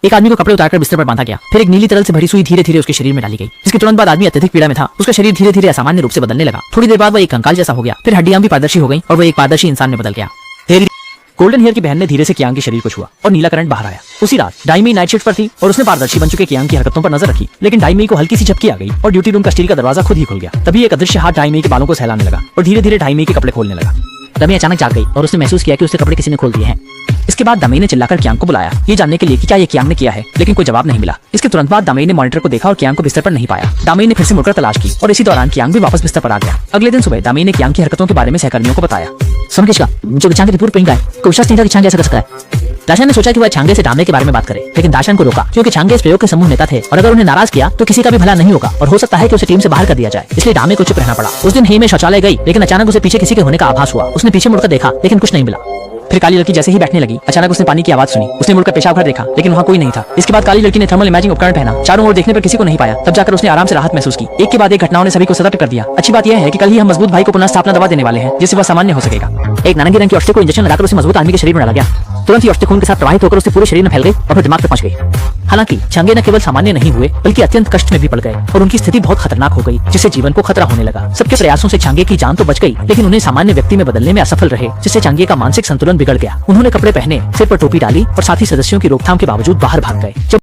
एक आदमी को कपड़े उतारकर बिस्तर पर बांधा गया। फिर एक नीली तरल से भरी सुई धीरे धीरे उसके शरीर में डाली गई। इसके तुरंत बाद आदमी अत्यधिक पीड़ा में था। उसका शरीर धीरे धीरे असामान्य रूप से बदलने लगा। थोड़ी देर बाद वह एक कंकाल जैसा हो गया। फिर हड्डियां भी पारदर्शी हो गई और वह एक पारदर्शी इंसान में बदल गया। गोल्डन हेयर की बहन ने धीरे से कियांग के शरीर को छुआ और नीला करंट बाहर आया। उसी रात डाइमी नाइट शिफ्ट पर थी और उसने पारदर्शी बन चुके कियांग की हरकतों पर नजर रखी। लेकिन डाइमी को हल्की सी झपकी आ गई और ड्यूटी रूम का स्टील का दरवाजा खुद ही खुल गया। तभी एक अदृश्य हाथ डाइमी के बालों को सहलाने लगा और धीरे धीरे डाइमी के कपड़े खोलने लगा। डमी अचानक जाग गई और उसने महसूस किया कि उसके कपड़े किसी ने खोल दिए हैं। इसके बाद दामेई ने चिल्लाकर कियांग को बुलाया, ये जानने के लिए कि क्या ये कियांग ने किया है, लेकिन कोई जवाब नहीं मिला। इसके तुरंत बाद दामेई ने मॉनिटर को देखा और कियांग को बिस्तर पर नहीं पाया। दामेई ने फिर से मुड़कर तलाश की और इसी दौरान कियांग भी वापस बिस्तर पर आ गया। अगले दिन सुबह दामेई ने कियांग की हरकतों के बारे में सहकर्मियों को बताया। सुन किसका जो कियांग की रिपोर्ट पेंग है, कोई विश्वास नहीं था कि कियांग ऐसा कर सकता है। दाशान ने सोचा कि वह छांगे से डामे के बारे में बात करे, लेकिन दाशान को रोका क्योंकि छांगे इस प्रयोग के समूह नेता थे और अगर उन्हें नाराज किया तो किसी का भी भला नहीं होगा और हो सकता है कि उसे टीम से बाहर कर दिया जाए। इसलिए डामे को चुप रहना पड़ा। उस दिन ही में शौचालय गई, लेकिन अचानक उसे पीछे किसी के होने का आभास हुआ। उसने पीछे मुड़कर देखा लेकिन कुछ नहीं मिला। फिर काली लड़की जैसे ही बैठने लगी, अचानक उसने पानी की आवाज सुनी। उसने मुड़कर पेशाब घर देखा, लेकिन वहाँ कोई नहीं था। इसके बाद काली लड़की ने थर्मल इमेजिंग उपकरण पहना। चारों ओर देखने पर किसी को नहीं पाया। तब जाकर उसने आराम से राहत महसूस की। एक के बाद एक घटनाओं ने सभी को सतर्क कर दिया। अच्छी बात यह है कि कल ही हम मजबूत भाई को पुनः स्थापना दवा देने वाले हैं, जिससे वह सामान्य हो सकेगा। एक नारंगी रंग की औषधि को इंजेक्शन लगाकर उसे मजबूत आदमी के शरीर में डाला गया। तुरंत ही औषधि खून के साथ प्रवाहित होकर उसके पूरे शरीर में फैल गई और फिर दिमाग पर पहुंच गई। हालांकि छांगे न केवल सामान्य नहीं हुए बल्कि अत्यंत कष्ट में भी पड़ गए और उनकी स्थिति बहुत खतरनाक हो गई, जिससे जीवन को खतरा होने लगा। सबके प्रयासों से छांगे की जान तो बच गई, लेकिन उन्हें सामान्य व्यक्ति में बदलने में असफल रहे, जिससे छांगे का मानसिक संतुलन बिगड़ गया। उन्होंने कपड़े पहने, सिर पर टोपी डाली और साथी सदस्यों की रोकथाम के बावजूद बाहर भाग गए।